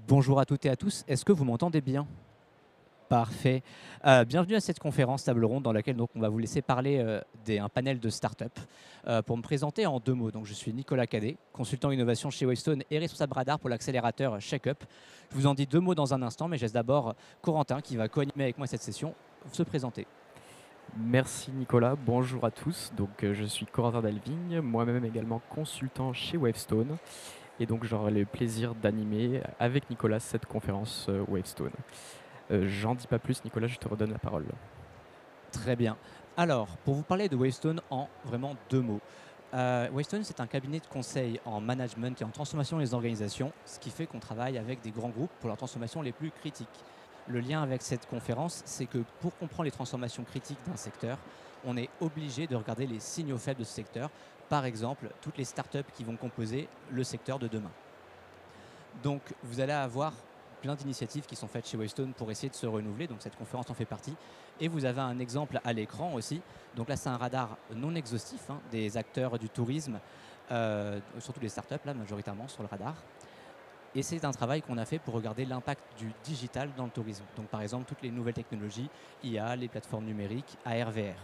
Bonjour à toutes et à tous, est-ce que vous m'entendez bien? Parfait. Bienvenue à cette conférence table ronde dans laquelle donc, on va vous laisser parler d'un panel de start-up. Pour me présenter en deux mots, donc, je suis Nicolas Cadet, consultant innovation chez Wavestone et responsable radar pour l'accélérateur ShakeUp. Je vous en dis deux mots dans un instant, mais je laisse d'abord Corentin qui va co-animer avec moi cette session se présenter. Merci Nicolas, bonjour à tous. Je suis Corentin Delvigne, moi-même également consultant chez Wavestone. Et donc j'aurai le plaisir d'animer avec Nicolas cette conférence Wavestone. J'en dis pas plus Nicolas, je te redonne la parole. Très bien. Alors, pour vous parler de Wavestone en vraiment deux mots. Wavestone, c'est un cabinet de conseil en management et en transformation des organisations, ce qui fait qu'on travaille avec des grands groupes pour leurs transformations les plus critiques. Le lien avec cette conférence, c'est que pour comprendre les transformations critiques d'un secteur, on est obligé de regarder les signaux faibles de ce secteur, par exemple toutes les startups qui vont composer le secteur de demain. Donc vous allez avoir plein d'initiatives qui sont faites chez Wavestone pour essayer de se renouveler, donc cette conférence en fait partie. Et vous avez un exemple à l'écran aussi. Donc là, c'est un radar non exhaustif des acteurs du tourisme, surtout les startups, là, majoritairement sur le radar. Et c'est un travail qu'on a fait pour regarder l'impact du digital dans le tourisme. Donc par exemple, toutes les nouvelles technologies, IA, les plateformes numériques, AR, VR.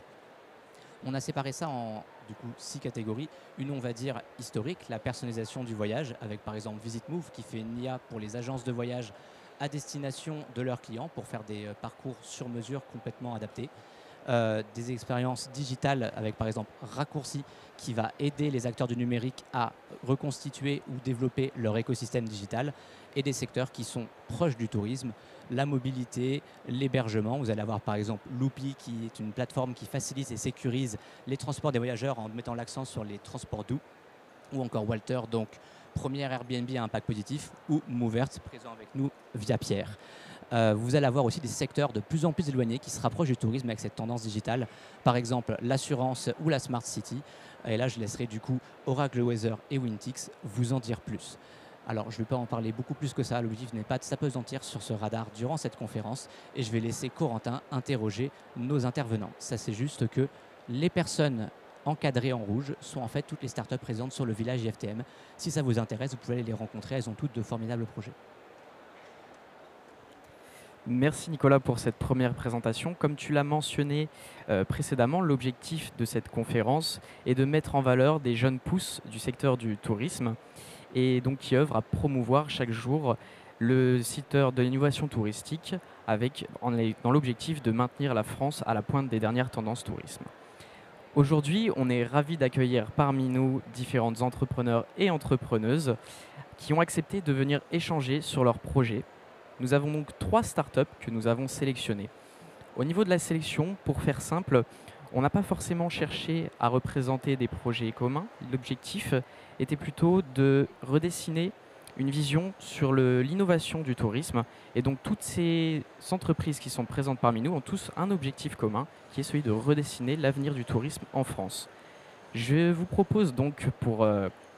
On a séparé ça en du coup 6 catégories. Une, on va dire, historique, la personnalisation du voyage, avec par exemple VisitMove qui fait une IA pour les agences de voyage à destination de leurs clients pour faire des parcours sur mesure complètement adaptés. Des expériences digitales avec par exemple Raccourci qui va aider les acteurs du numérique à reconstituer ou développer leur écosystème digital, et des secteurs qui sont proches du tourisme, la mobilité, l'hébergement. Vous allez avoir par exemple Loopy qui est une plateforme qui facilite et sécurise les transports des voyageurs en mettant l'accent sur les transports doux, ou encore Walter, donc première Airbnb à impact positif, ou Movert, présent avec nous via Pierre. Vous allez avoir aussi des secteurs de plus en plus éloignés qui se rapprochent du tourisme avec cette tendance digitale. Par exemple, l'assurance ou la Smart City. Et là, je laisserai du coup Oracle Weather et Wintix vous en dire plus. Alors, je ne vais pas en parler beaucoup plus que ça. L'objectif n'est pas de s'apesantir sur ce radar durant cette conférence. Et je vais laisser Corentin interroger nos intervenants. Ça, c'est juste que les personnes encadrées en rouge sont en fait toutes les startups présentes sur le village IFTM. Si ça vous intéresse, vous pouvez aller les rencontrer. Elles ont toutes de formidables projets. Merci Nicolas pour cette première présentation. Comme tu l'as mentionné précédemment, l'objectif de cette conférence est de mettre en valeur des jeunes pousses du secteur du tourisme et donc qui œuvrent à promouvoir chaque jour le secteur de l'innovation touristique dans l'objectif de maintenir la France à la pointe des dernières tendances tourisme. Aujourd'hui, on est ravis d'accueillir parmi nous différentes entrepreneurs et entrepreneuses qui ont accepté de venir échanger sur leurs projets. Nous avons donc 3 startups que nous avons sélectionnées. Au niveau de la sélection, pour faire simple, on n'a pas forcément cherché à représenter des projets communs. L'objectif était plutôt de redessiner une vision sur l'innovation du tourisme. Et donc toutes ces entreprises qui sont présentes parmi nous ont tous un objectif commun, qui est celui de redessiner l'avenir du tourisme en France. Je vous propose donc pour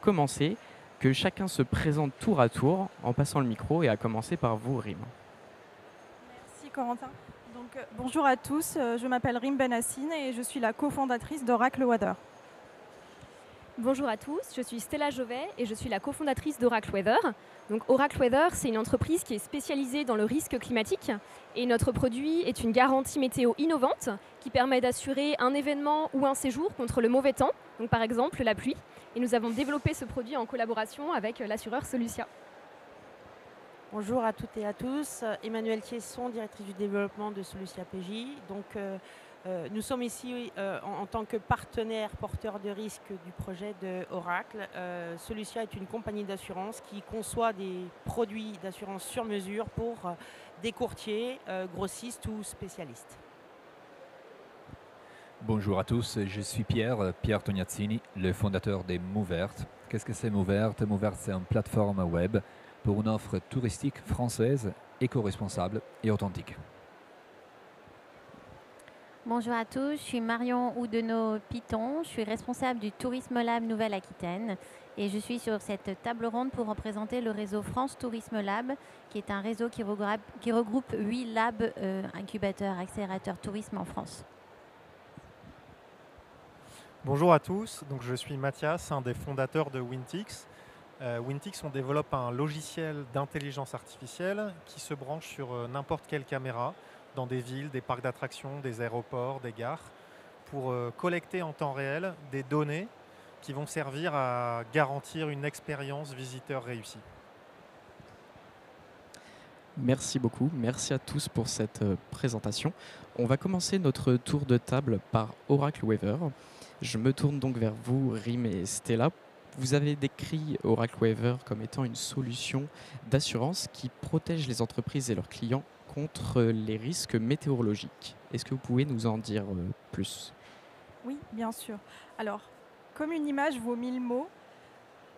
commencer que chacun se présente tour à tour en passant le micro, et à commencer par vous, Rim. Merci Corentin. Bonjour à tous, je m'appelle Rim Benassine et je suis la cofondatrice d'Oracle Weather. Bonjour à tous, je suis Stella Jovet et je suis la cofondatrice d'Oracle Weather. Donc Oracle Weather, c'est une entreprise qui est spécialisée dans le risque climatique, et notre produit est une garantie météo innovante qui permet d'assurer un événement ou un séjour contre le mauvais temps, donc par exemple la pluie. Et nous avons développé ce produit en collaboration avec l'assureur Solucia. Bonjour à toutes et à tous, Emmanuelle Thiesson, directrice du développement de Solucia PJ. Nous sommes ici en tant que partenaire porteur de risque du projet de Oracle. Solucia est une compagnie d'assurance qui conçoit des produits d'assurance sur mesure pour des courtiers, grossistes ou spécialistes. Bonjour à tous, je suis Pierre Tognazzini, le fondateur de Movert. Qu'est-ce que c'est Movert? Movert, c'est une plateforme web pour une offre touristique française, éco-responsable et authentique. Bonjour à tous, je suis Marion Oudeno-Piton, je suis responsable du Tourisme Lab Nouvelle-Aquitaine et je suis sur cette table ronde pour représenter le réseau France Tourisme Lab, qui est un réseau qui regroupe 8 labs incubateurs, accélérateurs tourisme en France. Bonjour à tous, donc je suis Mathias, un des fondateurs de Wintix. Wintix, on développe un logiciel d'intelligence artificielle qui se branche sur n'importe quelle caméra dans des villes, des parcs d'attractions, des aéroports, des gares, pour collecter en temps réel des données qui vont servir à garantir une expérience visiteur réussie. Merci beaucoup, merci à tous pour cette présentation. On va commencer notre tour de table par Oracle Weather. Je me tourne donc vers vous, Rim et Stella. Vous avez décrit Oracle Weather comme étant une solution d'assurance qui protège les entreprises et leurs clients contre les risques météorologiques. Est-ce que vous pouvez nous en dire plus ? Oui, bien sûr. Alors, comme une image vaut 1000 mots,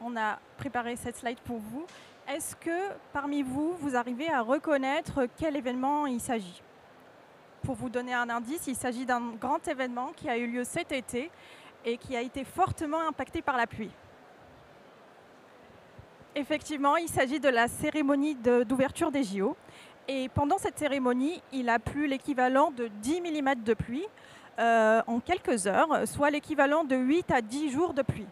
on a préparé cette slide pour vous. Est-ce que parmi vous, vous arrivez à reconnaître quel événement il s'agit ? Pour vous donner un indice, il s'agit d'un grand événement qui a eu lieu cet été et qui a été fortement impacté par la pluie. Effectivement, il s'agit de la cérémonie d'ouverture des JO. Et pendant cette cérémonie, il a plu l'équivalent de 10 mm de pluie en quelques heures, soit l'équivalent de 8 à 10 jours de pluie.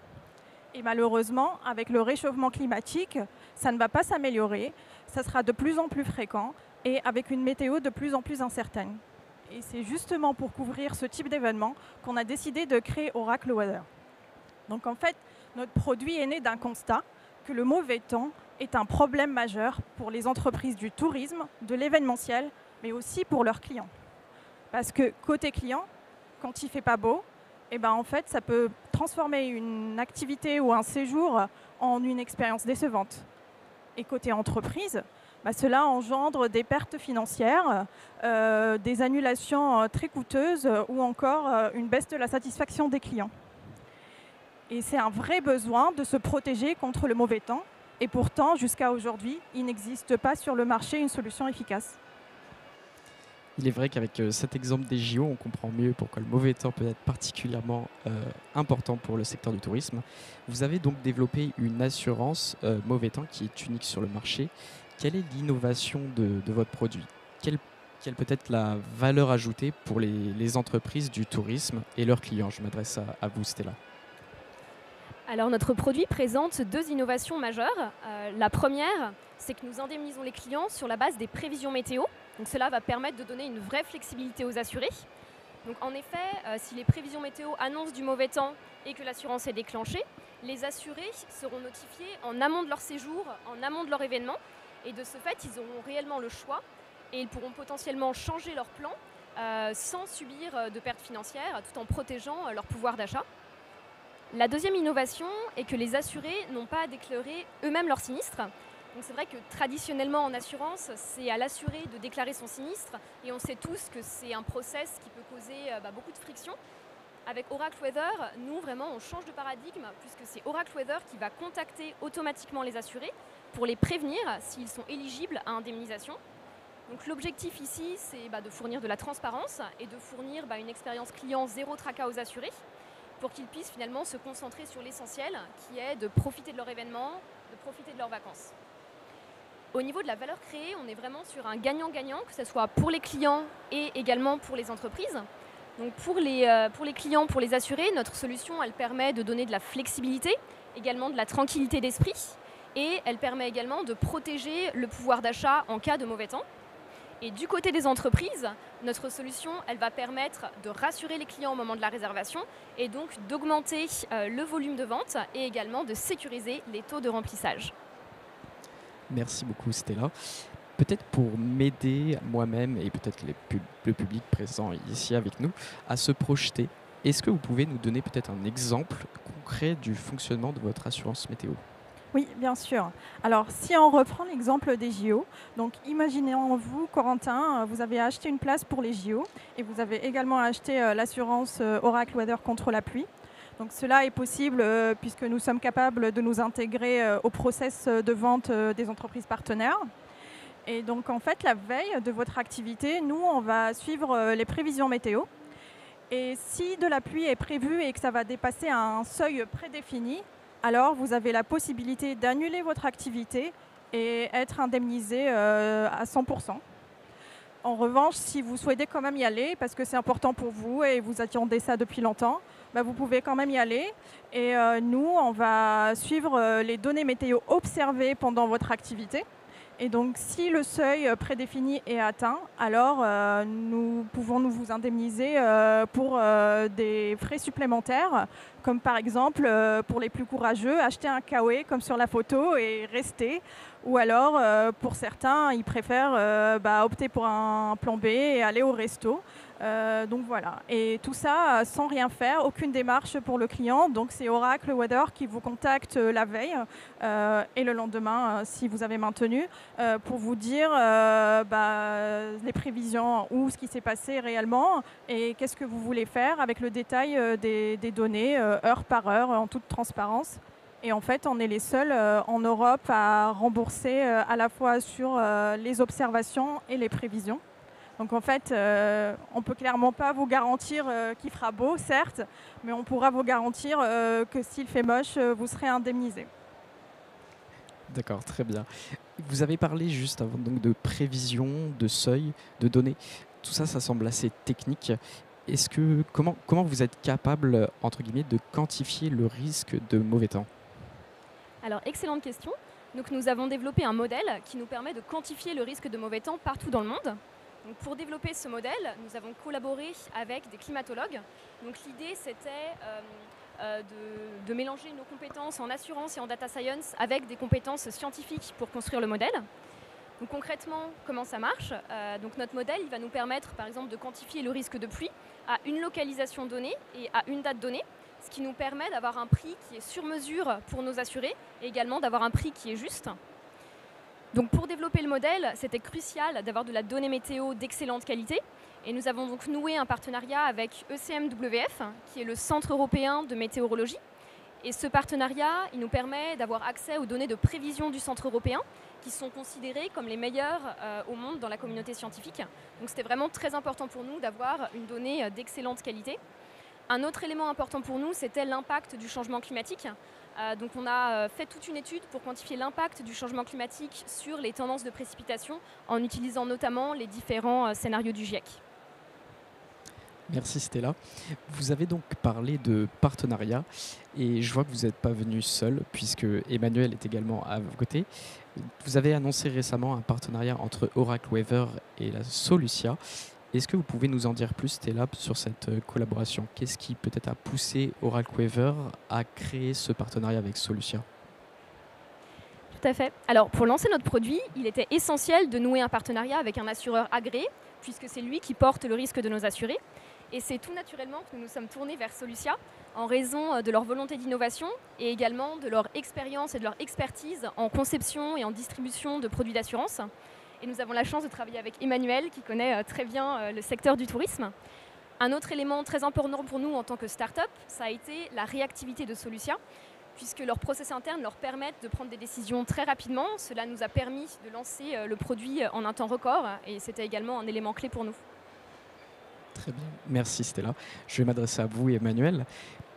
Et malheureusement, avec le réchauffement climatique, ça ne va pas s'améliorer. Ça sera de plus en plus fréquent et avec une météo de plus en plus incertaine. Et c'est justement pour couvrir ce type d'événement qu'on a décidé de créer Oracle Weather. Donc en fait, notre produit est né d'un constat que le mauvais temps est un problème majeur pour les entreprises du tourisme, de l'événementiel, mais aussi pour leurs clients. Parce que côté client, quand il ne fait pas beau, eh ben en fait, ça peut transformer une activité ou un séjour en une expérience décevante. Et côté entreprise, cela engendre des pertes financières, des annulations très coûteuses ou encore une baisse de la satisfaction des clients. Et c'est un vrai besoin de se protéger contre le mauvais temps. Et pourtant, jusqu'à aujourd'hui, il n'existe pas sur le marché une solution efficace. Il est vrai qu'avec cet exemple des JO, on comprend mieux pourquoi le mauvais temps peut être particulièrement important pour le secteur du tourisme. Vous avez donc développé une assurance mauvais temps qui est unique sur le marché. Quelle est l'innovation de votre produit ? Quelle peut être la valeur ajoutée pour les entreprises du tourisme et leurs clients ? Je m'adresse à vous, Stella. Alors notre produit présente deux innovations majeures. La première, c'est que nous indemnisons les clients sur la base des prévisions météo. Donc cela va permettre de donner une vraie flexibilité aux assurés. Donc en effet, si les prévisions météo annoncent du mauvais temps et que l'assurance est déclenchée, les assurés seront notifiés en amont de leur séjour, en amont de leur événement. Et de ce fait, ils auront réellement le choix et ils pourront potentiellement changer leur plan sans subir de pertes financières tout en protégeant leur pouvoir d'achat. La deuxième innovation est que les assurés n'ont pas à déclarer eux-mêmes leur sinistre. Donc c'est vrai que traditionnellement en assurance, c'est à l'assuré de déclarer son sinistre et on sait tous que c'est un process qui peut causer beaucoup de friction. Avec Oracle Weather, nous vraiment on change de paradigme puisque c'est Oracle Weather qui va contacter automatiquement les assurés pour les prévenir s'ils sont éligibles à indemnisation. Donc l'objectif ici, c'est de fournir de la transparence et de fournir une expérience client zéro tracas aux assurés pour qu'ils puissent finalement se concentrer sur l'essentiel qui est de profiter de leur événement, de profiter de leurs vacances. Au niveau de la valeur créée, on est vraiment sur un gagnant-gagnant, que ce soit pour les clients et également pour les entreprises. Donc pour les clients, pour les assurés, notre solution, elle permet de donner de la flexibilité, également de la tranquillité d'esprit, et elle permet également de protéger le pouvoir d'achat en cas de mauvais temps. Et du côté des entreprises, notre solution, elle va permettre de rassurer les clients au moment de la réservation et donc d'augmenter le volume de vente et également de sécuriser les taux de remplissage. Merci beaucoup, Stella. Peut-être pour m'aider moi-même et peut-être le public présent ici avec nous à se projeter, est-ce que vous pouvez nous donner peut-être un exemple concret du fonctionnement de votre assurance météo ? Oui, bien sûr. Alors, si on reprend l'exemple des JO, donc imaginez-vous, Corentin, vous avez acheté une place pour les JO et vous avez également acheté l'assurance Oracle Weather contre la pluie. Donc, cela est possible puisque nous sommes capables de nous intégrer au process de vente des entreprises partenaires. Et donc, en fait, la veille de votre activité, nous, on va suivre les prévisions météo. Et si de la pluie est prévue et que ça va dépasser un seuil prédéfini, alors vous avez la possibilité d'annuler votre activité et être indemnisé à 100%. En revanche, si vous souhaitez quand même y aller, parce que c'est important pour vous et vous attendez ça depuis longtemps, bah, vous pouvez quand même y aller. Et nous, on va suivre les données météo observées pendant votre activité. Et donc, si le seuil prédéfini est atteint, alors nous pouvons nous vous indemniser pour des frais supplémentaires, comme par exemple, pour les plus courageux, acheter un KOE comme sur la photo et rester. Ou alors, pour certains, ils préfèrent opter pour un plan B et aller au resto. Donc voilà, et tout ça sans rien faire, aucune démarche pour le client. Donc c'est Oracle Weather qui vous contacte la veille et le lendemain, si vous avez maintenu, pour vous dire les prévisions ou ce qui s'est passé réellement et qu'est-ce que vous voulez faire avec le détail des données heure par heure en toute transparence. Et en fait, on est les seuls en Europe à rembourser à la fois sur les observations et les prévisions. Donc en fait, on ne peut clairement pas vous garantir qu'il fera beau, certes, mais on pourra vous garantir que s'il fait moche, vous serez indemnisé. D'accord, très bien. Vous avez parlé juste avant donc, de prévision, de seuil, de données. Tout ça, ça semble assez technique. Comment vous êtes capable, entre guillemets, de quantifier le risque de mauvais temps? Alors, excellente question. Donc, nous avons développé un modèle qui nous permet de quantifier le risque de mauvais temps partout dans le monde. Donc, pour développer ce modèle, nous avons collaboré avec des climatologues. Donc, l'idée, c'était de mélanger nos compétences en assurance et en data science avec des compétences scientifiques pour construire le modèle. Donc, concrètement, comment ça marche? Donc, notre modèle il va nous permettre, par exemple, de quantifier le risque de pluie à une localisation donnée et à une date donnée, ce qui nous permet d'avoir un prix qui est sur mesure pour nos assurés et également d'avoir un prix qui est juste. Donc pour développer le modèle, c'était crucial d'avoir de la donnée météo d'excellente qualité. Et nous avons donc noué un partenariat avec ECMWF, qui est le Centre européen de météorologie. Et ce partenariat, il nous permet d'avoir accès aux données de prévision du Centre européen, qui sont considérées comme les meilleures au monde dans la communauté scientifique. Donc c'était vraiment très important pour nous d'avoir une donnée d'excellente qualité. Un autre élément important pour nous, c'était l'impact du changement climatique. Donc on a fait toute une étude pour quantifier l'impact du changement climatique sur les tendances de précipitation en utilisant notamment les différents scénarios du GIEC. Merci Stella. Vous avez donc parlé de partenariat et je vois que vous n'êtes pas venu seul puisque Emmanuel est également à vos côtés. Vous avez annoncé récemment un partenariat entre Oracle Weather et la Solucia. Est-ce que vous pouvez nous en dire plus, Stella, sur cette collaboration? Qu'est-ce qui peut-être a poussé Oracle Weather à créer ce partenariat avec Solucia? Tout à fait. Alors, pour lancer notre produit, il était essentiel de nouer un partenariat avec un assureur agréé, puisque c'est lui qui porte le risque de nos assurés. Et c'est tout naturellement que nous nous sommes tournés vers Solucia, en raison de leur volonté d'innovation et également de leur expérience et de leur expertise en conception et en distribution de produits d'assurance. Et nous avons la chance de travailler avec Emmanuel, qui connaît très bien le secteur du tourisme. Un autre élément très important pour nous en tant que start-up, ça a été la réactivité de Solucia, puisque leurs process internes leur permettent de prendre des décisions très rapidement. Cela nous a permis de lancer le produit en un temps record, et c'était également un élément clé pour nous. Très bien, merci Stella. Je vais m'adresser à vous, Emmanuel.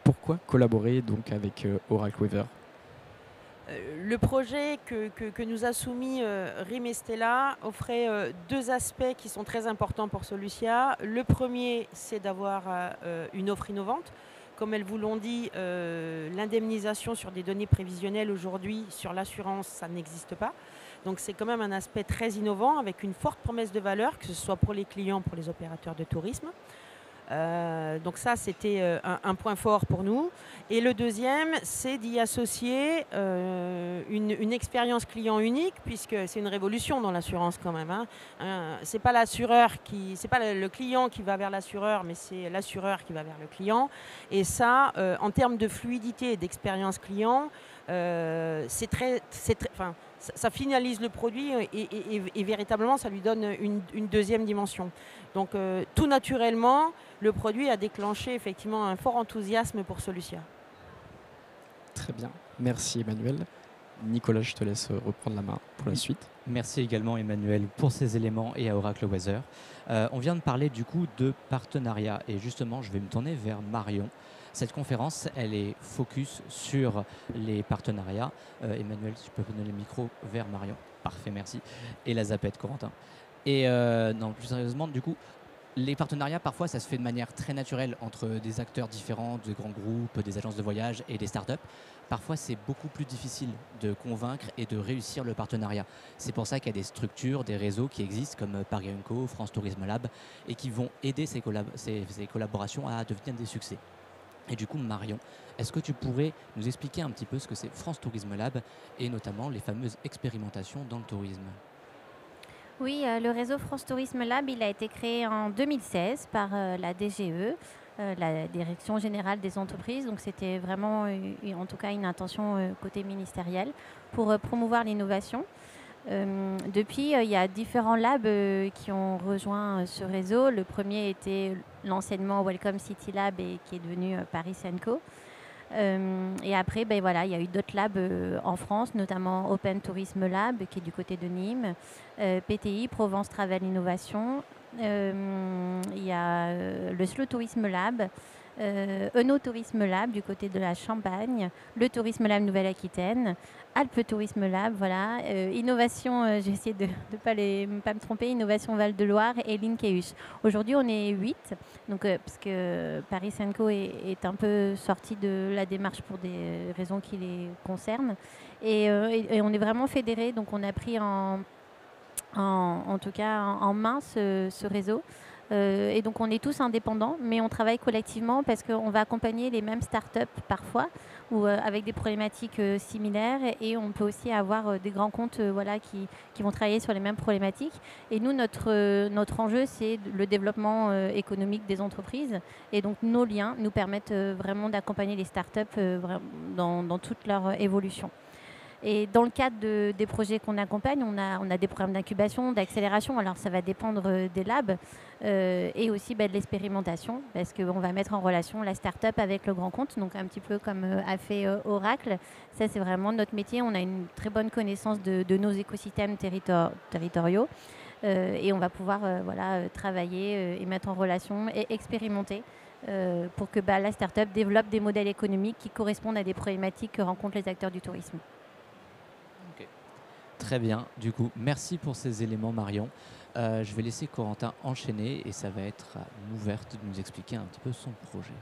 Pourquoi collaborer donc avec Oracle Weather? Le projet que nous a soumis Rim et Stella offrait deux aspects qui sont très importants pour Solucia. Le premier, c'est d'avoir une offre innovante. Comme elles vous l'ont dit, l'indemnisation sur des données prévisionnelles aujourd'hui, sur l'assurance, ça n'existe pas. Donc c'est quand même un aspect très innovant avec une forte promesse de valeur, que ce soit pour les clients, pour les opérateurs de tourisme. Donc ça, c'était un point fort pour nous. Et le deuxième, c'est d'y associer une expérience client unique, puisque c'est une révolution dans l'assurance quand même. C'est pas c'est pas le client qui va vers l'assureur, mais c'est l'assureur qui va vers le client. Et ça, en termes de fluidité et d'expérience client, ça finalise le produit et véritablement, ça lui donne une deuxième dimension. Donc, tout naturellement, le produit a déclenché effectivement un fort enthousiasme pour Solucia. Très bien. Merci Emmanuel. Nicolas, je te laisse reprendre la main pour la suite. Merci également Emmanuel pour ces éléments et à Oracle Weather. On vient de parler du coup de partenariat et justement, je vais me tourner vers Marion. Cette conférence, elle est focus sur les partenariats. Emmanuel, si tu peux donner le micro vers Marion. Parfait, merci. Et la zapette, Corentin. Et non, plus sérieusement, du coup, Les partenariats, parfois, ça se fait de manière très naturelle entre des acteurs différents, de grands groupes, des agences de voyage et des startups. Parfois, c'est beaucoup plus difficile de convaincre et de réussir le partenariat. C'est pour ça qu'il y a des structures, des réseaux qui existent comme Paris Co, France Tourisme Lab et qui vont aider ces collaborations à devenir des succès. Et du coup, Marion, est-ce que tu pourrais nous expliquer un petit peu ce que c'est France Tourisme Lab et notamment les fameuses expérimentations dans le tourisme? Oui, le réseau France Tourisme Lab, il a été créé en 2016 par la DGE, la Direction Générale des Entreprises. Donc c'était vraiment, en tout cas, une intention côté ministériel pour promouvoir l'innovation. Depuis, il y a différents labs qui ont rejoint ce réseau. Le premier était l'enseignement Welcome City Lab et qui est devenu Paris Co. Et après, voilà, il y a eu d'autres labs en France, notamment Open Tourisme Lab qui est du côté de Nîmes, PTI, Provence Travel Innovation. Il y a le Slow Tourisme Lab, Tourisme Lab du côté de la Champagne, le Tourisme Lab Nouvelle-Aquitaine, Alpes Tourisme Lab, voilà, Innovation, j'ai essayé de ne pas me tromper, Innovation Val-de-Loire et Linkeus. Aujourd'hui, on est 8, donc, parce que Paris Co est un peu sorti de la démarche pour des raisons qui les concernent. Et on est vraiment fédérés, donc on a pris en tout cas en main ce réseau. Et donc on est tous indépendants, mais on travaille collectivement parce qu'on va accompagner les mêmes startups parfois ou avec des problématiques similaires, et on peut aussi avoir des grands comptes voilà, qui vont travailler sur les mêmes problématiques. Et nous, notre enjeu, c'est le développement économique des entreprises, et donc nos liens nous permettent vraiment d'accompagner les startups dans toute leur évolution. Et dans le cadre des projets qu'on accompagne, on a des programmes d'incubation, d'accélération. Alors ça va dépendre des labs et aussi de l'expérimentation, parce qu'on va mettre en relation la start-up avec le grand compte, donc un petit peu comme a fait Oracle. Ça, c'est vraiment notre métier. On a une très bonne connaissance de nos écosystèmes territoriaux et on va pouvoir travailler et mettre en relation et expérimenter pour que la start-up développe des modèles économiques qui correspondent à des problématiques que rencontrent les acteurs du tourisme. Très bien, du coup, merci pour ces éléments, Marion. Je vais laisser Corentin enchaîner et ça va être à Mouvert de nous expliquer un petit peu son projet.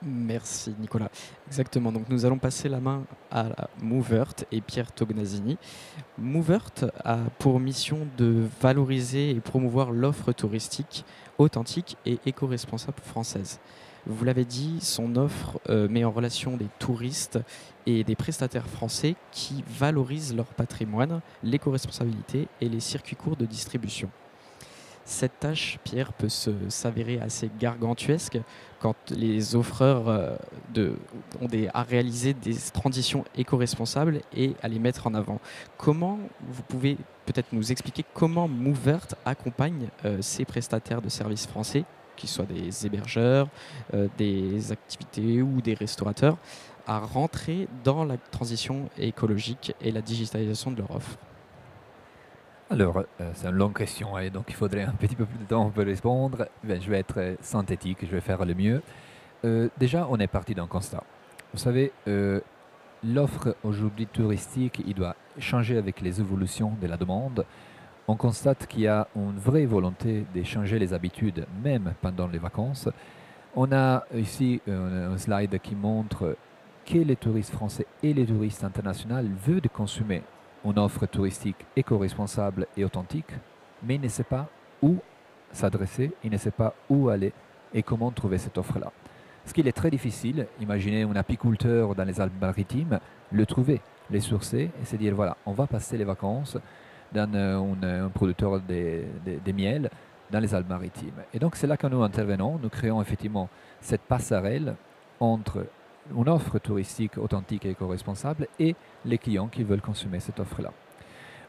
Merci Nicolas. Exactement, donc nous allons passer la main à Mouvert et Pierre Tognazini. Mouvert a pour mission de valoriser et promouvoir l'offre touristique authentique et éco-responsable française. Vous l'avez dit, son offre met en relation des touristes et des prestataires français qui valorisent leur patrimoine, l'éco-responsabilité et les circuits courts de distribution. Cette tâche, Pierre, peut s'avérer assez gargantuesque quand les offreurs ont à réaliser des transitions éco-responsables et à les mettre en avant. Comment vous pouvez peut-être nous expliquer comment Mouvert accompagne ces prestataires de services français, qu'ils soient des hébergeurs, des activités ou des restaurateurs, à rentrer dans la transition écologique et la digitalisation de leur offre? Alors, c'est une longue question, donc il faudrait un petit peu plus de temps pour répondre. Je vais être synthétique, je vais faire le mieux. Déjà, on est parti d'un constat. Vous savez, l'offre aujourd'hui touristique, il doit changer avec les évolutions de la demande. On constate qu'il y a une vraie volonté de changer les habitudes, même pendant les vacances. On a ici un slide qui montre que les touristes français et les touristes internationaux veulent consommer une offre touristique éco-responsable et authentique, mais ils ne savent pas où s'adresser, ils ne savent pas où aller et comment trouver cette offre-là. Ce qui est très difficile, imaginez un apiculteur dans les Alpes-Maritimes, le trouver, les sourcer et se dire voilà, on va passer les vacances dans un producteur de miel dans les Alpes-Maritimes. Et donc c'est là que nous intervenons, nous créons effectivement cette passerelle entre une offre touristique authentique et éco-responsable et les clients qui veulent consommer cette offre-là.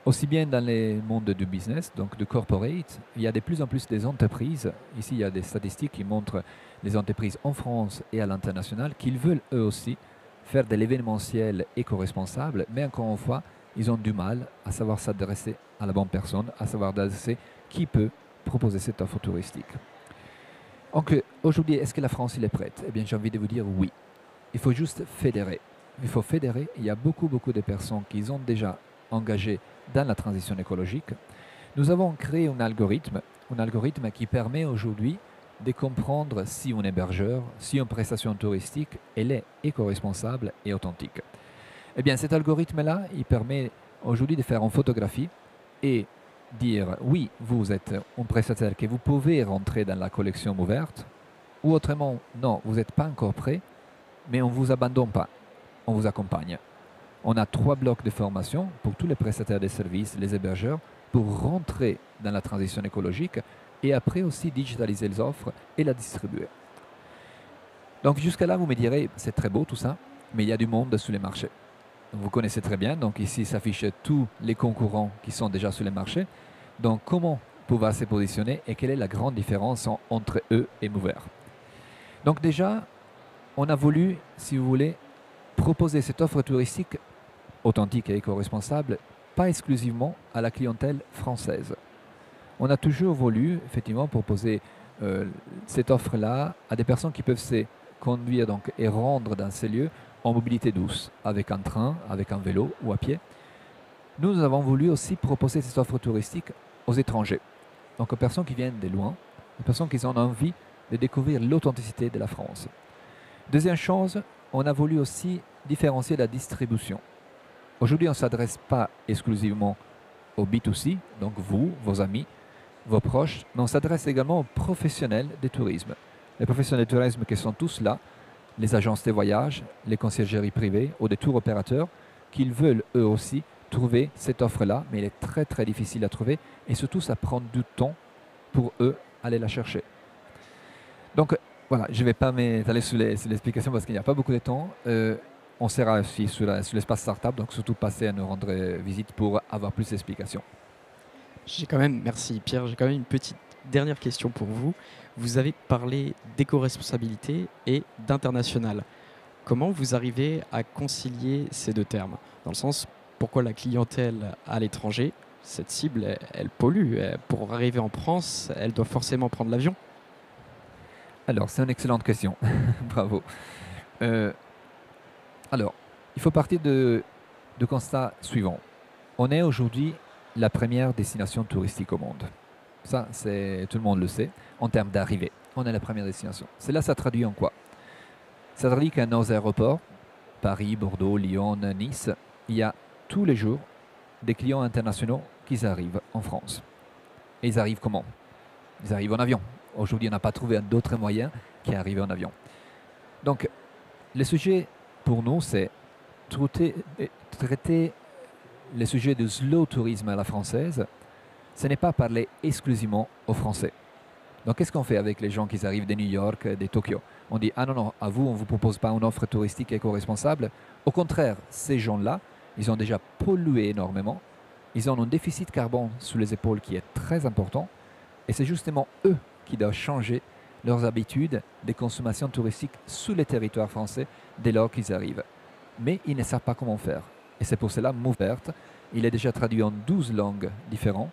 Aussi bien dans les mondes du business, donc du corporate, il y a de plus en plus des entreprises, ici il y a des statistiques qui montrent les entreprises en France et à l'international, qu'ils veulent eux aussi faire de l'événementiel éco-responsable, mais encore une fois, ils ont du mal à savoir s'adresser à la bonne personne, à savoir s'adresser qui peut proposer cette offre touristique. Donc aujourd'hui, est-ce que la France est prête? Eh bien, j'ai envie de vous dire oui. Il faut juste fédérer. Il faut fédérer. Il y a beaucoup de personnes qui sont déjà engagées dans la transition écologique. Nous avons créé un algorithme qui permet aujourd'hui de comprendre si un hébergeur, si une prestation touristique, elle est éco-responsable et authentique. Eh bien, cet algorithme-là, il permet aujourd'hui de faire une photographie et dire oui, vous êtes un prestataire que vous pouvez rentrer dans la collection ouverte, ou autrement, non, vous n'êtes pas encore prêt, mais on ne vous abandonne pas, on vous accompagne. On a 3 blocs de formation pour tous les prestataires de services, les hébergeurs, pour rentrer dans la transition écologique et après aussi digitaliser les offres et la distribuer. Donc jusqu'à là, vous me direz, c'est très beau tout ça, mais il y a du monde sur les marchés. Vous connaissez très bien, donc ici s'affichent tous les concurrents qui sont déjà sur les marchés. Donc comment pouvoir se positionner et quelle est la grande différence entre eux et Mover? Donc déjà, on a voulu, si vous voulez, proposer cette offre touristique authentique et éco-responsable, pas exclusivement à la clientèle française. On a toujours voulu, effectivement, proposer cette offre-là à des personnes qui peuvent se conduire donc, et rendre dans ces lieux en mobilité douce, avec un train, avec un vélo ou à pied. Nous avons voulu aussi proposer cette offre touristique aux étrangers, donc aux personnes qui viennent de loin, aux personnes qui ont envie de découvrir l'authenticité de la France. Deuxième chose, on a voulu aussi différencier la distribution. Aujourd'hui, on ne s'adresse pas exclusivement au B2C, donc vous, vos amis, vos proches, mais on s'adresse également aux professionnels du tourisme. Les professionnels du tourisme qui sont tous là, les agences de voyage, les conciergeries privées ou des tours opérateurs, qu'ils veulent eux aussi trouver cette offre-là, mais elle est très très difficile à trouver et surtout ça prend du temps pour eux aller la chercher. Donc voilà, je ne vais pas m'étaler sur l'explication parce qu'il n'y a pas beaucoup de temps. On sera aussi sur l'espace startup, donc surtout passer à nous rendre visite pour avoir plus d'explications. Merci Pierre, j'ai quand même une petite dernière question pour vous. Vous avez parlé d'éco-responsabilité et d'international. Comment vous arrivez à concilier ces deux termes? Dans le sens, pourquoi la clientèle à l'étranger, cette cible, elle pollue. Pour arriver en France, elle doit forcément prendre l'avion. Alors, c'est une excellente question. Bravo. Alors, il faut partir de constat suivant. On est aujourd'hui la première destination touristique au monde. Ça, tout le monde le sait. En termes d'arrivée, on est la première destination. Cela, ça traduit en quoi? Ça traduit qu'à nos aéroports, Paris, Bordeaux, Lyon, Nice, il y a tous les jours des clients internationaux qui arrivent en France. Et ils arrivent comment? Ils arrivent en avion. Aujourd'hui, on n'a pas trouvé d'autres moyens qu'arriver en avion. Donc, le sujet pour nous, c'est traiter le sujet du slow tourisme à la française. Ce n'est pas parler exclusivement aux Français. Donc, qu'est-ce qu'on fait avec les gens qui arrivent de New York, de Tokyo? On dit, ah non, à vous, on ne vous propose pas une offre touristique éco-responsable. Au contraire, ces gens-là, ils ont déjà pollué énormément. Ils ont un déficit carbone sous les épaules qui est très important. Et c'est justement eux qui doivent changer leurs habitudes de consommation touristique sous les territoires français dès lors qu'ils arrivent. Mais ils ne savent pas comment faire. Et c'est pour cela, Mouvert, il est déjà traduit en 12 langues différentes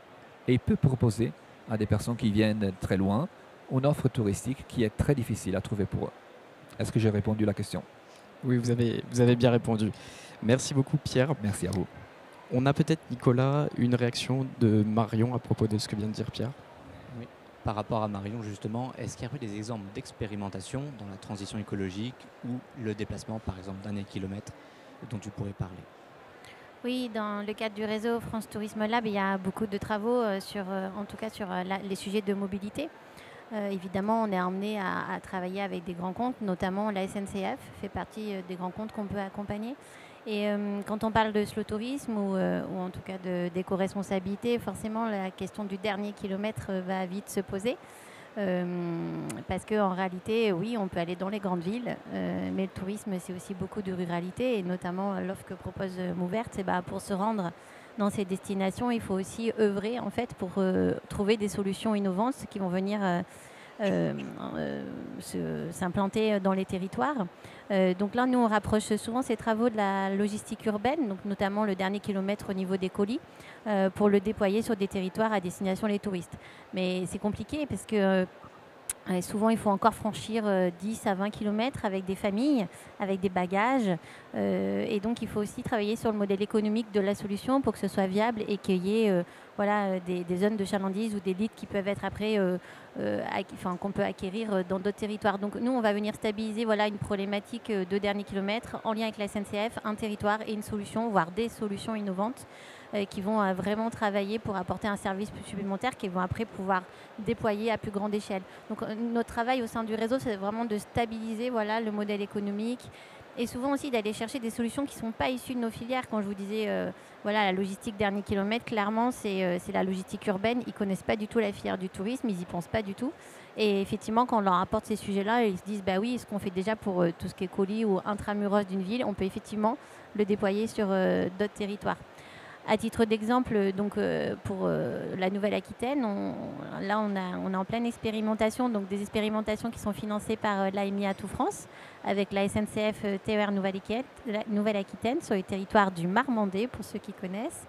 et il peut proposer à des personnes qui viennent de très loin une offre touristique qui est très difficile à trouver pour eux. Est-ce que j'ai répondu à la question? Oui, vous avez bien répondu. Merci beaucoup Pierre. Merci à vous. On a peut-être, Nicolas, une réaction de Marion à propos de ce que vient de dire Pierre. Oui. Par rapport à Marion, justement, est-ce qu'il y a eu des exemples d'expérimentation dans la transition écologique ou le déplacement, par exemple, d'1 kilomètre dont tu pourrais parler? Oui, dans le cadre du réseau France Tourisme Lab, il y a beaucoup de travaux sur les sujets de mobilité. Évidemment, on est amené à travailler avec des grands comptes, notamment la SNCF fait partie des grands comptes qu'on peut accompagner. Et quand on parle de slow tourisme ou en tout cas d'éco-responsabilité, forcément la question du dernier kilomètre va vite se poser. Parce qu'en réalité, oui, on peut aller dans les grandes villes, mais le tourisme, c'est aussi beaucoup de ruralité, et notamment l'offre que propose Mouvert, c'est pour se rendre dans ces destinations, il faut aussi œuvrer en fait pour trouver des solutions innovantes qui vont venir s'implanter dans les territoires. Donc là, nous, on rapproche souvent ces travaux de la logistique urbaine, donc notamment le dernier kilomètre au niveau des colis, pour le déployer sur des territoires à destination des touristes. Mais c'est compliqué parce que souvent, il faut encore franchir 10 à 20 km avec des familles, avec des bagages. Et donc, il faut aussi travailler sur le modèle économique de la solution pour que ce soit viable et qu'il y ait voilà, des zones de chalandise ou des litres qui peuvent être après qu'on peut acquérir dans d'autres territoires. Donc nous, on va venir stabiliser voilà, une problématique de dernier kilomètre en lien avec la SNCF, un territoire et une solution, voire des solutions innovantes qui vont vraiment travailler pour apporter un service supplémentaire qu'ils vont après pouvoir déployer à plus grande échelle. Donc notre travail au sein du réseau, c'est vraiment de stabiliser voilà, le modèle économique et souvent aussi d'aller chercher des solutions qui ne sont pas issues de nos filières. Quand je vous disais, voilà, la logistique dernier kilomètre, clairement, c'est la logistique urbaine. Ils ne connaissent pas du tout la filière du tourisme, ils n'y pensent pas du tout. Et effectivement, quand on leur apporte ces sujets-là, ils se disent, bah oui, ce qu'on fait déjà pour tout ce qui est colis ou intramuros d'une ville, on peut effectivement le déployer sur d'autres territoires. À titre d'exemple, donc pour la Nouvelle-Aquitaine, on est en pleine expérimentation, donc des expérimentations qui sont financées par l'AMI Atout France, avec la SNCF TER Nouvelle-Aquitaine sur le territoire du Marmandais, pour ceux qui connaissent.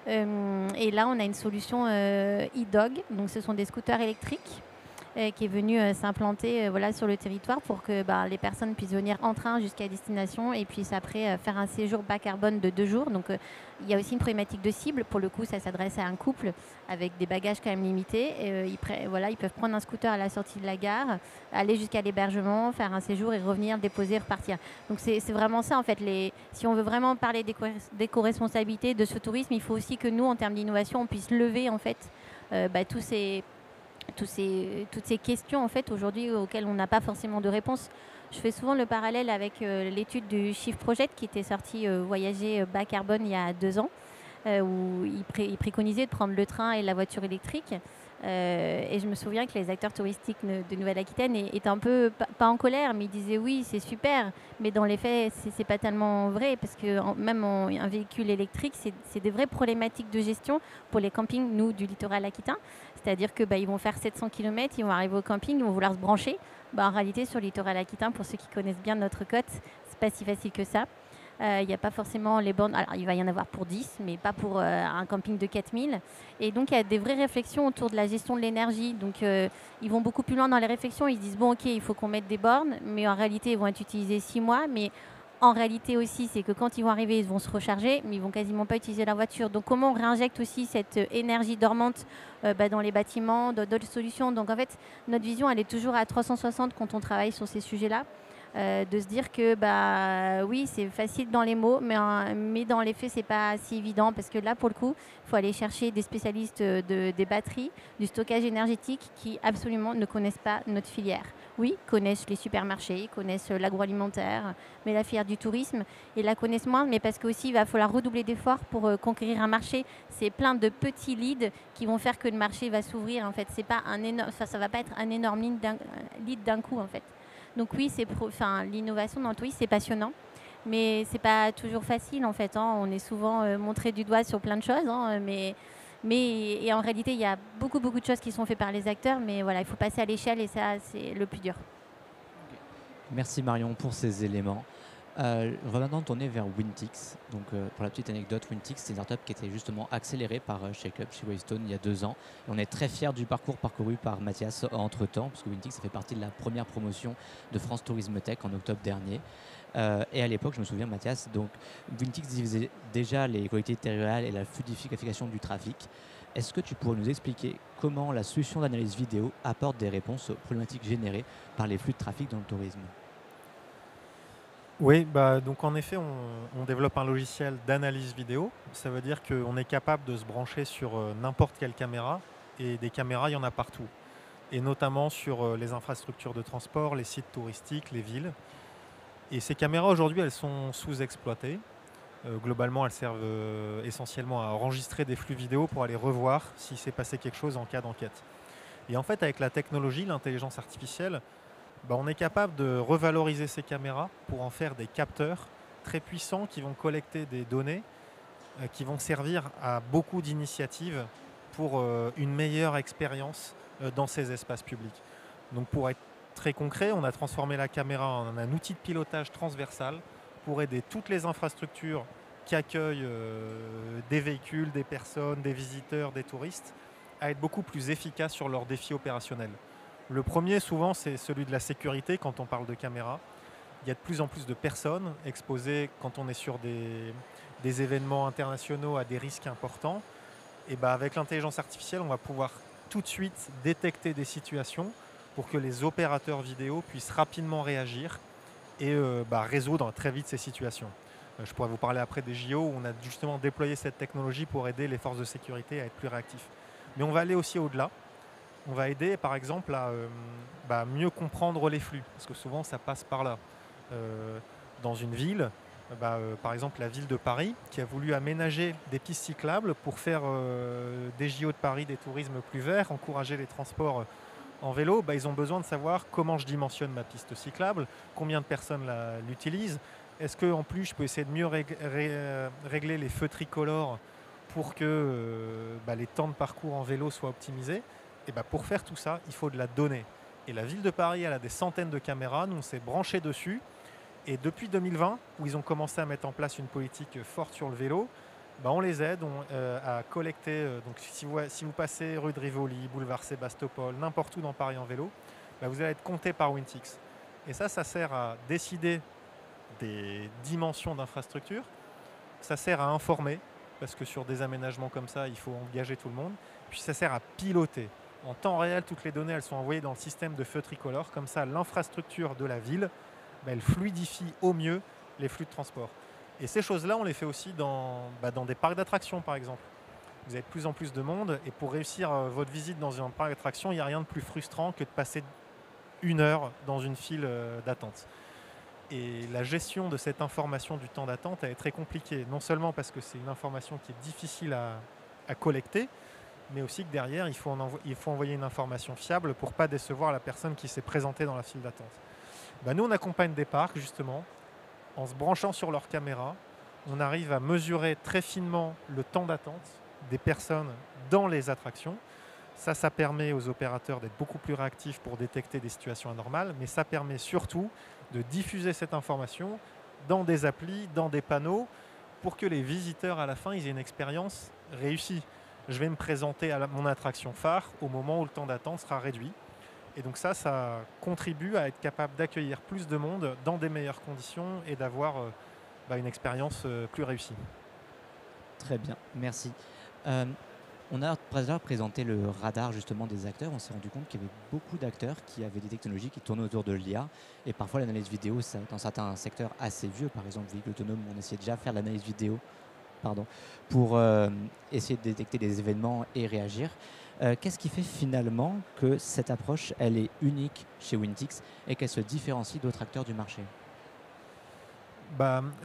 Et là, on a une solution e-Dog, donc ce sont des scooters électriques qui est venu s'implanter voilà, sur le territoire pour que les personnes puissent venir en train jusqu'à destination et puissent après faire un séjour bas carbone de 2 jours. Donc il y a aussi une problématique de cible. Pour le coup, ça s'adresse à un couple avec des bagages quand même limités. Ils peuvent prendre un scooter à la sortie de la gare, aller jusqu'à l'hébergement, faire un séjour et revenir, déposer, repartir. Donc c'est vraiment ça en fait. Si on veut vraiment parler d'éco-responsabilité de ce tourisme, il faut aussi que nous, en termes d'innovation, on puisse lever en fait toutes ces questions en fait aujourd'hui auxquelles on n'a pas forcément de réponse. Je fais souvent le parallèle avec l'étude du Shift Project qui était sortie Voyager bas carbone il y a 2 ans, où il préconisait de prendre le train et la voiture électrique. Et je me souviens que les acteurs touristiques de Nouvelle-Aquitaine étaient un peu, pas en colère, mais ils disaient oui, c'est super, mais dans les faits, c'est pas tellement vrai, parce que même un véhicule électrique, c'est des vraies problématiques de gestion pour les campings, nous, du littoral aquitain. C'est-à-dire que ils vont faire 700 km, ils vont arriver au camping, ils vont vouloir se brancher. En réalité, sur le littoral aquitain, pour ceux qui connaissent bien notre côte, c'est pas si facile que ça. Il n'y a pas forcément les bornes. Alors, il va y en avoir pour 10, mais pas pour un camping de 4000. Et donc, il y a des vraies réflexions autour de la gestion de l'énergie. Donc, ils vont beaucoup plus loin dans les réflexions. Ils se disent, bon, OK, il faut qu'on mette des bornes, mais en réalité, ils vont être utilisés 6 mois. Mais en réalité aussi, c'est que quand ils vont arriver, ils vont se recharger, mais ils vont quasiment pas utiliser la voiture. Donc, comment on réinjecte aussi cette énergie dormante dans les bâtiments, d'autres solutions. Donc, en fait, notre vision, elle est toujours à 360 quand on travaille sur ces sujets-là. De se dire que oui, c'est facile dans les mots, mais dans les faits, c'est pas si évident parce que là, pour le coup, il faut aller chercher des spécialistes des batteries, du stockage énergétique qui absolument ne connaissent pas notre filière. Oui, connaissent les supermarchés, connaissent l'agroalimentaire, mais la filière du tourisme, ils la connaissent moins, mais parce qu'aussi, il va falloir redoubler d'efforts pour conquérir un marché. C'est plein de petits leads qui vont faire que le marché va s'ouvrir. En fait, c'est pas ça va pas être un énorme lead d'un coup, en fait. Donc oui, l'innovation dans le tourisme, c'est passionnant, mais c'est pas toujours facile en fait. On est souvent montré du doigt sur plein de choses, et en réalité, il y a beaucoup de choses qui sont faites par les acteurs, mais voilà, il faut passer à l'échelle et ça, c'est le plus dur. Merci Marion pour ces éléments. On va maintenant tourner vers Wintix. Donc, pour la petite anecdote, Wintix, c'est une startup qui était justement accélérée par ShakeUp chez Waystone il y a 2 ans. Et on est très fiers du parcours parcouru par Mathias entre-temps, parce que Wintix ça fait partie de la première promotion de France Tourisme Tech en octobre dernier. Et à l'époque, je me souviens, Mathias, donc Wintix divisait déjà les collectivités territoriales et la fluidification du trafic. Est-ce que tu pourrais nous expliquer comment la solution d'analyse vidéo apporte des réponses aux problématiques générées par les flux de trafic dans le tourisme ? Oui, donc en effet, on développe un logiciel d'analyse vidéo. Ça veut dire qu'on est capable de se brancher sur n'importe quelle caméra, et des caméras, il y en a partout. Et notamment sur les infrastructures de transport, les sites touristiques, les villes. Et ces caméras, aujourd'hui, elles sont sous-exploitées. Globalement, elles servent essentiellement à enregistrer des flux vidéo pour aller revoir s'il s'est passé quelque chose en cas d'enquête. Et en fait, avec la technologie, l'intelligence artificielle, on est capable de revaloriser ces caméras pour en faire des capteurs très puissants qui vont collecter des données qui vont servir à beaucoup d'initiatives pour une meilleure expérience dans ces espaces publics. Donc pour être très concret, on a transformé la caméra en un outil de pilotage transversal pour aider toutes les infrastructures qui accueillent des véhicules, des personnes, des visiteurs, des touristes à être beaucoup plus efficaces sur leurs défis opérationnels. Le premier, souvent, c'est celui de la sécurité quand on parle de caméra. Il y a de plus en plus de personnes exposées quand on est sur des événements internationaux à des risques importants. Et bah, avec l'intelligence artificielle, on va pouvoir tout de suite détecter des situations pour que les opérateurs vidéo puissent rapidement réagir et résoudre très vite ces situations. Je pourrais vous parler après des JO où on a justement déployé cette technologie pour aider les forces de sécurité à être plus réactifs. Mais on va aller aussi au-delà. On va aider par exemple à mieux comprendre les flux, parce que souvent ça passe par là. Dans une ville, par exemple la ville de Paris, qui a voulu aménager des pistes cyclables pour faire des JO de Paris, des tourismes plus verts, encourager les transports en vélo, ils ont besoin de savoir comment je dimensionne ma piste cyclable, combien de personnes l'utilisent. Est-ce qu'en plus je peux essayer de mieux régler les feux tricolores pour que les temps de parcours en vélo soient optimisés? Et pour faire tout ça, il faut de la donnée. Et la ville de Paris, elle a des centaines de caméras, nous on s'est branchés dessus. Et depuis 2020, où ils ont commencé à mettre en place une politique forte sur le vélo, on les aide à collecter. Donc si vous passez rue de Rivoli, boulevard Sébastopol, n'importe où dans Paris en vélo, vous allez être compté par Wintix. Et ça sert à décider des dimensions d'infrastructure. Ça sert à informer, parce que sur des aménagements comme ça, il faut engager tout le monde. Puis ça sert à piloter. En temps réel, toutes les données elles sont envoyées dans le système de feux tricolores. Comme ça, l'infrastructure de la ville, elle fluidifie au mieux les flux de transport. Et ces choses-là, on les fait aussi dans des parcs d'attractions, par exemple. Vous avez de plus en plus de monde, et pour réussir votre visite dans un parc d'attractions, il n'y a rien de plus frustrant que de passer 1 heure dans une file d'attente. Et la gestion de cette information du temps d'attente, elle est très compliquée. Non seulement parce que c'est une information qui est difficile à collecter, mais aussi que derrière, il faut envoyer une information fiable pour ne pas décevoir la personne qui s'est présentée dans la file d'attente. Nous, on accompagne des parcs, justement, en se branchant sur leurs caméras. On arrive à mesurer très finement le temps d'attente des personnes dans les attractions. Ça permet aux opérateurs d'être beaucoup plus réactifs pour détecter des situations anormales, mais ça permet surtout de diffuser cette information dans des applis, dans des panneaux, pour que les visiteurs, à la fin, ils aient une expérience réussie. Je vais me présenter à mon attraction phare au moment où le temps d'attente sera réduit. Et donc ça contribue à être capable d'accueillir plus de monde dans des meilleures conditions et d'avoir une expérience plus réussie. Très bien, merci. On a déjà présenté le radar justement des acteurs. On s'est rendu compte qu'il y avait beaucoup d'acteurs qui avaient des technologies qui tournaient autour de l'IA. Et parfois l'analyse vidéo, dans certains secteurs assez vieux, par exemple véhicule autonome, on essayait déjà de faire l'analyse vidéo pour essayer de détecter des événements et réagir. Qu'est-ce qui fait finalement que cette approche, elle est unique chez Wintix et qu'elle se différencie d'autres acteurs du marché?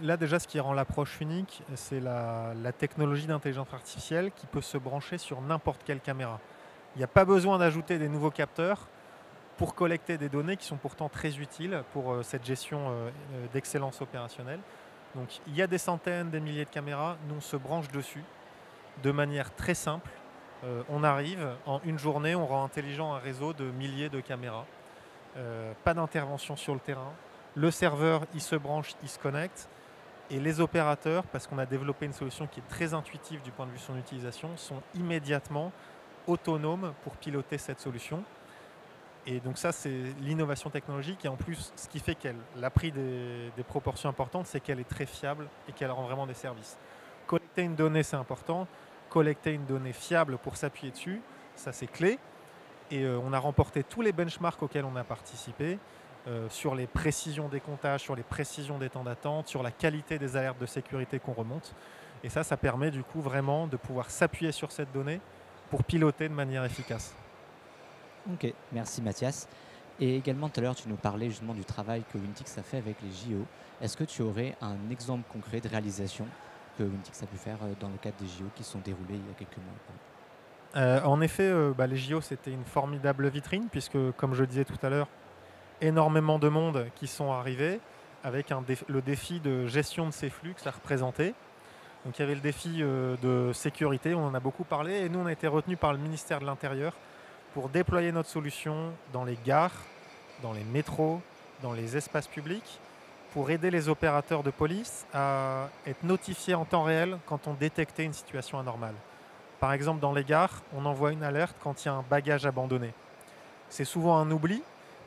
Là déjà, ce qui rend l'approche unique, c'est la technologie d'intelligence artificielle qui peut se brancher sur n'importe quelle caméra. Il n'y a pas besoin d'ajouter des nouveaux capteurs pour collecter des données qui sont pourtant très utiles pour cette gestion d'excellence opérationnelle. Donc il y a des centaines, des milliers de caméras, nous on se branche dessus de manière très simple. On arrive, en une journée, on rend intelligent un réseau de milliers de caméras. Pas d'intervention sur le terrain. Le serveur, il se branche, il se connecte. Et les opérateurs, parce qu'on a développé une solution qui est très intuitive du point de vue de son utilisation, sont immédiatement autonomes pour piloter cette solution. Et donc ça, c'est l'innovation technologique. Et en plus, ce qui fait qu'elle a pris des proportions importantes, c'est qu'elle est très fiable et qu'elle rend vraiment des services. Collecter une donnée, c'est important. Collecter une donnée fiable pour s'appuyer dessus, ça c'est clé. Et on a remporté tous les benchmarks auxquels on a participé sur les précisions des comptages, sur les précisions des temps d'attente, sur la qualité des alertes de sécurité qu'on remonte. Et ça permet du coup vraiment de pouvoir s'appuyer sur cette donnée pour piloter de manière efficace. Ok, merci Mathias. Et également tout à l'heure, tu nous parlais justement du travail que Wintix a fait avec les JO. Est-ce que tu aurais un exemple concret de réalisation que Wintix a pu faire dans le cadre des JO qui sont déroulés il y a quelques mois? En effet, les JO, c'était une formidable vitrine puisque, comme je disais tout à l'heure, énormément de monde qui sont arrivés avec le défi de gestion de ces flux que ça représentait. Donc il y avait le défi de sécurité, on en a beaucoup parlé, et nous on a été retenus par le ministère de l'Intérieur pour déployer notre solution dans les gares, dans les métros, dans les espaces publics, pour aider les opérateurs de police à être notifiés en temps réel quand on détectait une situation anormale. Par exemple, dans les gares, on envoie une alerte quand il y a un bagage abandonné. C'est souvent un oubli,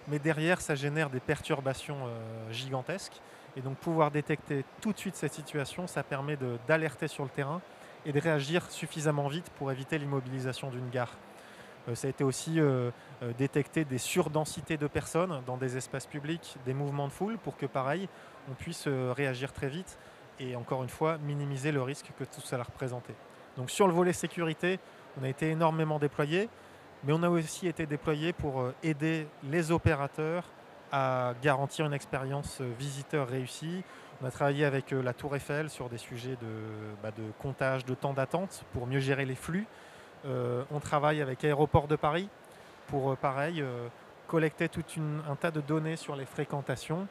mais derrière, ça génère des perturbations gigantesques. Et donc, pouvoir détecter tout de suite cette situation, ça permet d'alerter sur le terrain et de réagir suffisamment vite pour éviter l'immobilisation d'une gare. Ça a été aussi détecter des surdensités de personnes dans des espaces publics, des mouvements de foule, pour que pareil, on puisse réagir très vite et encore une fois minimiser le risque que tout ça a représenté. Donc sur le volet sécurité, on a été énormément déployés, mais on a aussi été déployés pour aider les opérateurs à garantir une expérience visiteur réussie. On a travaillé avec la Tour Eiffel sur des sujets de comptage de temps d'attente pour mieux gérer les flux. On travaille avec Aéroport de Paris pour, pareil, collecter tout un tas de données sur les fréquentations,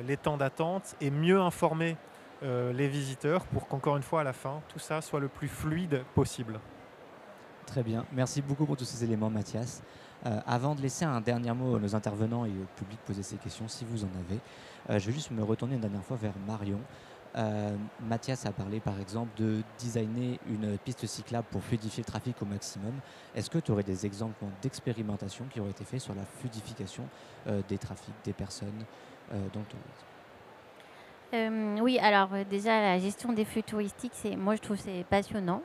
les temps d'attente et mieux informer les visiteurs pour qu'encore une fois, à la fin, tout ça soit le plus fluide possible. Très bien. Merci beaucoup pour tous ces éléments, Mathias. Avant de laisser un dernier mot à nos intervenants et au public poser ces questions, si vous en avez, je vais juste me retourner une dernière fois vers Marion. Mathias a parlé par exemple de designer une piste cyclable pour fluidifier le trafic au maximum. Est-ce que tu aurais des exemples d'expérimentation qui auraient été faits sur la fluidification des trafics, des personnes dans le tourisme? Oui, alors déjà la gestion des flux touristiques, moi je trouve c'est passionnant.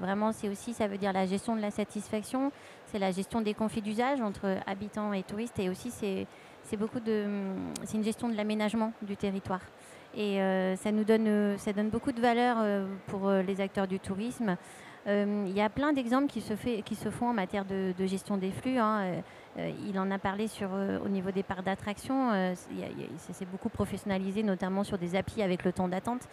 Vraiment, ça veut dire la gestion de la satisfaction, c'est la gestion des conflits d'usage entre habitants et touristes, et aussi c'est une gestion de l'aménagement du territoire. Et ça donne beaucoup de valeur pour les acteurs du tourisme. Il y a plein d'exemples qui se font en matière de gestion des flux. Il en a parlé au niveau des parcs d'attractions. Ça s'est beaucoup professionnalisé, notamment sur des applis avec le temps d'attente,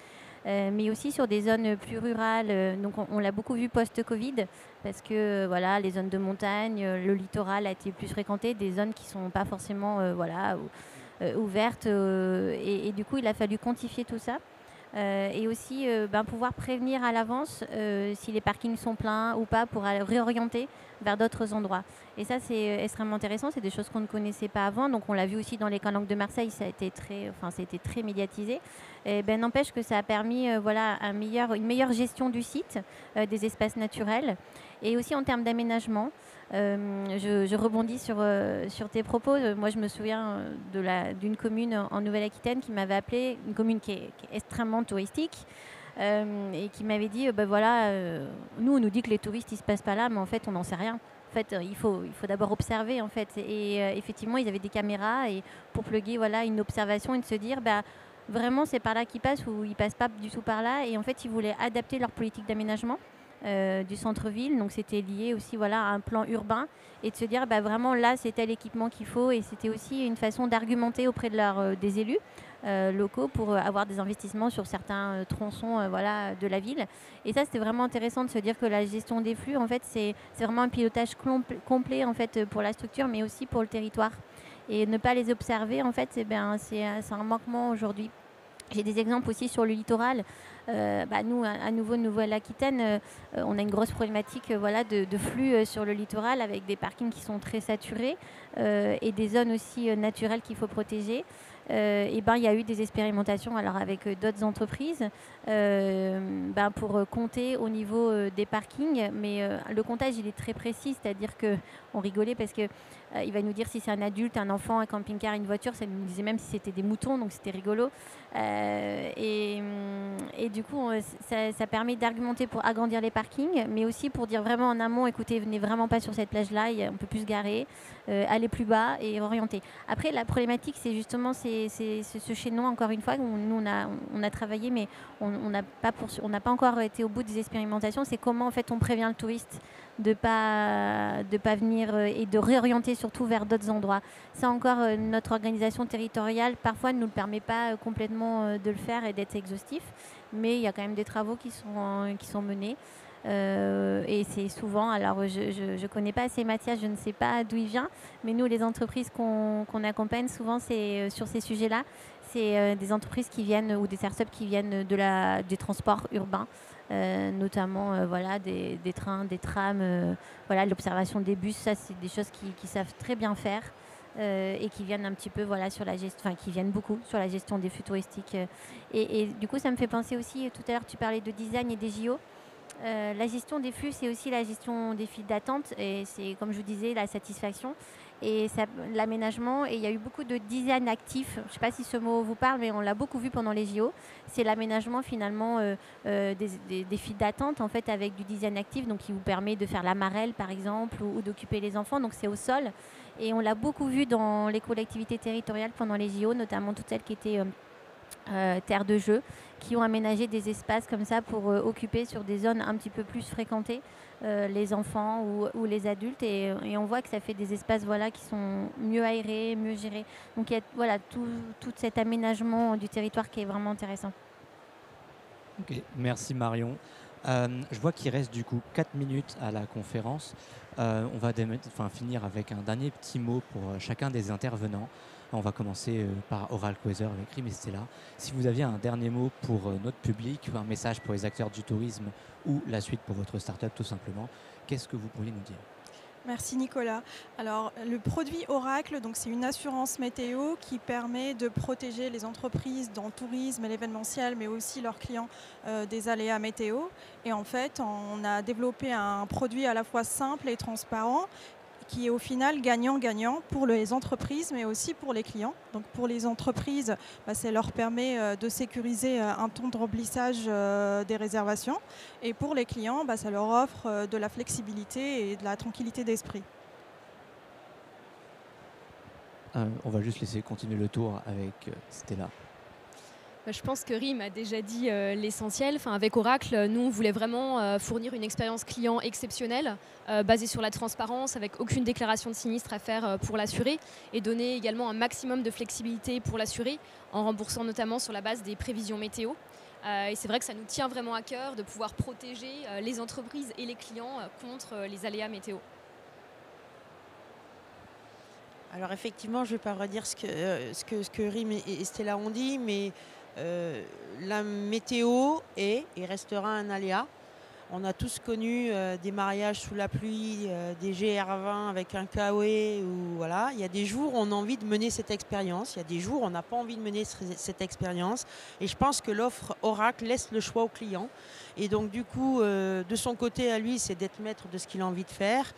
mais aussi sur des zones plus rurales. Donc on l'a beaucoup vu post-Covid, parce que les zones de montagne, le littoral a été plus fréquenté, des zones qui ne sont pas forcément ouvertes. Et du coup, il a fallu quantifier tout ça. Et aussi pouvoir prévenir à l'avance si les parkings sont pleins ou pas, pour réorienter vers d'autres endroits. Et ça, c'est extrêmement intéressant. C'est des choses qu'on ne connaissait pas avant. Donc on l'a vu aussi dans les calanques de Marseille, ça a été très médiatisé. Et n'empêche que ça a permis une meilleure gestion du site, des espaces naturels, et aussi en termes d'aménagement. Je rebondis sur tes propos. Moi, je me souviens d'une commune en Nouvelle-Aquitaine qui m'avait appelé, une commune qui est extrêmement touristique, et qui m'avait dit nous, on nous dit que les touristes ils se passent pas là, mais en fait, on n'en sait rien. En fait, il faut d'abord observer, en fait. Et effectivement, ils avaient des caméras, et pour plugger une observation et de se dire vraiment c'est par là qu'ils passent, ou ils passent pas du tout par là. Et en fait, ils voulaient adapter leur politique d'aménagement du centre-ville. Donc c'était lié aussi à un plan urbain, et de se dire vraiment là c'est tel équipement qu'il faut. Et c'était aussi une façon d'argumenter auprès des élus locaux pour avoir des investissements sur certains tronçons de la ville. Et ça, c'était vraiment intéressant de se dire que la gestion des flux, en fait, c'est vraiment un pilotage complet, en fait, pour la structure, mais aussi pour le territoire. Et ne pas les observer, en fait, c'est un manquement aujourd'hui. J'ai des exemples aussi sur le littoral. Nous, à nouveau, Nouvelle-Aquitaine, on a une grosse problématique de flux sur le littoral, avec des parkings qui sont très saturés, et des zones aussi naturelles qu'il faut protéger. Il y a eu des expérimentations avec d'autres entreprises pour compter au niveau des parkings, mais le comptage il est très précis, c'est-à-dire qu'on rigolait parce que il va nous dire si c'est un adulte, un enfant, un camping-car, une voiture. Ça nous disait même si c'était des moutons, donc c'était rigolo. Et du coup, ça permet d'argumenter pour agrandir les parkings, mais aussi pour dire vraiment en amont, écoutez, venez vraiment pas sur cette plage-là, on peut plus se garer, aller plus bas et orienter. Après, la problématique, c'est justement ce chaînon, encore une fois, où nous on a travaillé, mais on n'a pas encore été au bout des expérimentations. C'est comment en fait on prévient le touriste de pas venir et de réorienter surtout vers d'autres endroits. Ça encore, notre organisation territoriale parfois ne nous le permet pas complètement de le faire et d'être exhaustif, mais il y a quand même des travaux qui sont menés. Et c'est souvent, alors je connais pas assez Mathias, je ne sais pas d'où il vient, mais nous les entreprises qu'on accompagne souvent, c'est sur ces sujets-là, c'est des entreprises qui viennent, ou des startups qui viennent des transports urbains, notamment des trains, des trams, l'observation des bus. Ça, c'est des choses qui savent très bien faire, et qui viennent un petit peu sur la gestion, qui viennent beaucoup sur la gestion des flux touristiques. Et du coup, ça me fait penser aussi, tout à l'heure tu parlais de design et des JO. La gestion des flux, c'est aussi la gestion des files d'attente, et c'est, comme je vous disais, la satisfaction. et l'aménagement. Et il y a eu beaucoup de design actif. Je ne sais pas si ce mot vous parle, mais on l'a beaucoup vu pendant les JO. C'est l'aménagement finalement des files d'attente en fait avec du design actif, donc qui vous permet de faire la marelle par exemple ou d'occuper les enfants. Donc c'est au sol. Et on l'a beaucoup vu dans les collectivités territoriales pendant les JO, notamment toutes celles qui étaient terres de jeu, qui ont aménagé des espaces comme ça pour occuper sur des zones un petit peu plus fréquentées les enfants ou les adultes. Et on voit que ça fait des espaces qui sont mieux aérés, mieux gérés. Donc il y a tout cet aménagement du territoire qui est vraiment intéressant. Ok, merci Marion. Je vois qu'il reste du coup 4 minutes à la conférence. On va finir avec un dernier petit mot pour chacun des intervenants. On va commencer par Oracle Weather avec Rim et Stella. Si vous aviez un dernier mot pour notre public, ou un message pour les acteurs du tourisme ou la suite pour votre start-up tout simplement, qu'est-ce que vous pourriez nous dire ? Merci Nicolas. Alors le produit Oracle, donc c'est une assurance météo qui permet de protéger les entreprises dans le tourisme et l'événementiel, mais aussi leurs clients des aléas météo. Et en fait, on a développé un produit à la fois simple et transparent, qui est au final gagnant-gagnant pour les entreprises, mais aussi pour les clients. Donc pour les entreprises, ça leur permet de sécuriser un temps de remplissage des réservations. Et pour les clients, ça leur offre de la flexibilité et de la tranquillité d'esprit. On va juste laisser continuer le tour avec Stella. Je pense que Rim a déjà dit l'essentiel. Avec Oracle, nous, on voulait vraiment fournir une expérience client exceptionnelle, basée sur la transparence, avec aucune déclaration de sinistre à faire pour l'assuré, et donner également un maximum de flexibilité pour l'assuré, en remboursant notamment sur la base des prévisions météo. Et c'est vrai que ça nous tient vraiment à cœur de pouvoir protéger les entreprises et les clients contre les aléas météo. Alors effectivement, je ne vais pas redire ce que Rim et Stella ont dit, mais la météo est et restera un aléa. On a tous connu des mariages sous la pluie, des GR20 avec un KOE. Voilà. Il y a des jours où on a envie de mener cette expérience. Il y a des jours où on n'a pas envie de mener cette expérience. Et je pense que l'offre Oracle laisse le choix au client. Et donc du coup, de son côté à lui, c'est d'être maître de ce qu'il a envie de faire.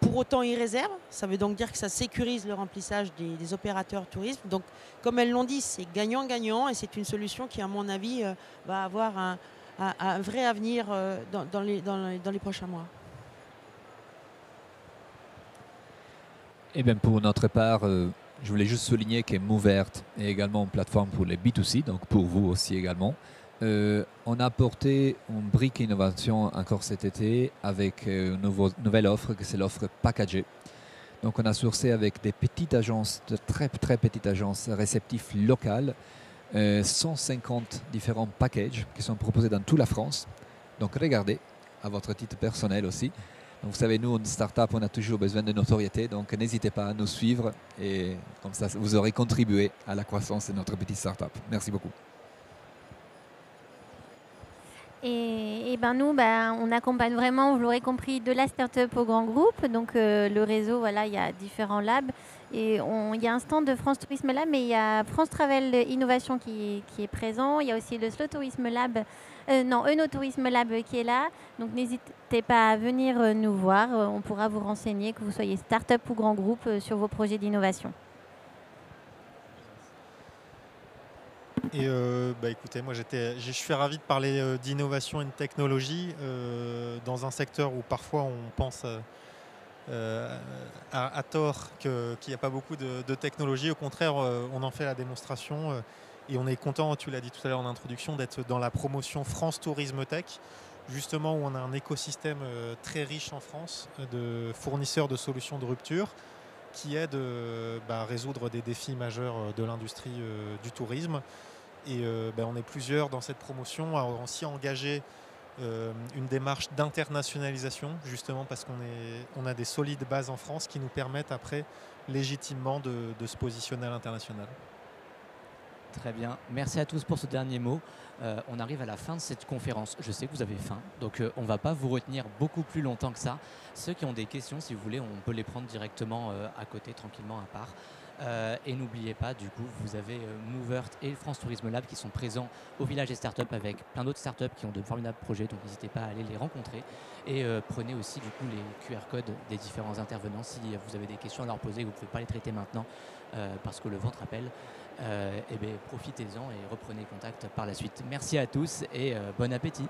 Pour autant, il réserve. Ça veut donc dire que ça sécurise le remplissage des opérateurs tourisme. Donc, comme elles l'ont dit, c'est gagnant-gagnant et c'est une solution qui, à mon avis, va avoir un vrai avenir dans les prochains mois. Et bien pour notre part, je voulais juste souligner que Mouvert est également une plateforme pour les B2C, donc pour vous aussi également. On a apporté une brique innovation encore cet été avec une nouvelle offre, que c'est l'offre packagée. Donc on a sourcé avec des petites agences, de très très petites agences réceptives locales, 150 différents packages qui sont proposés dans toute la France. Donc regardez, à votre titre personnel aussi. Donc, vous savez, nous, une start-up, on a toujours besoin de notoriété, donc n'hésitez pas à nous suivre et comme ça, vous aurez contribué à la croissance de notre petite start-up. Merci beaucoup. Et nous, on accompagne vraiment, vous l'aurez compris, de la start-up au grand groupe. Donc le réseau, il y a différents labs. Et il y a un stand de France Tourisme Lab, mais il y a France Travel Innovation qui est présent. Il y a aussi le Slow Tourisme Lab, Eno-Tourisme Lab qui est là. Donc n'hésitez pas à venir nous voir. On pourra vous renseigner, que vous soyez start-up ou grand groupe, sur vos projets d'innovation. Et écoutez, moi je suis ravi de parler d'innovation et de technologie dans un secteur où parfois on pense à tort qu'il n'y a pas beaucoup de technologie. Au contraire, on en fait la démonstration et on est content, tu l'as dit tout à l'heure en introduction, d'être dans la promotion France Tourisme Tech, justement où on a un écosystème très riche en France de fournisseurs de solutions de rupture qui aident à résoudre des défis majeurs de l'industrie du tourisme. Et on est plusieurs dans cette promotion à aussi engager une démarche d'internationalisation, justement parce qu'on a des solides bases en France qui nous permettent après légitimement de se positionner à l'international. Très bien. Merci à tous pour ce dernier mot. On arrive à la fin de cette conférence. Je sais que vous avez faim, donc on ne va pas vous retenir beaucoup plus longtemps que ça. Ceux qui ont des questions, si vous voulez, on peut les prendre directement à côté, tranquillement, à part. Et n'oubliez pas, du coup, vous avez Movert et le France Tourisme Lab qui sont présents au village des startups avec plein d'autres startups qui ont de formidables projets, donc n'hésitez pas à aller les rencontrer. Et prenez aussi du coup les QR codes des différents intervenants si vous avez des questions à leur poser, vous ne pouvez pas les traiter maintenant parce que le ventre appelle. Et bien, profitez-en et reprenez contact par la suite. Merci à tous et bon appétit.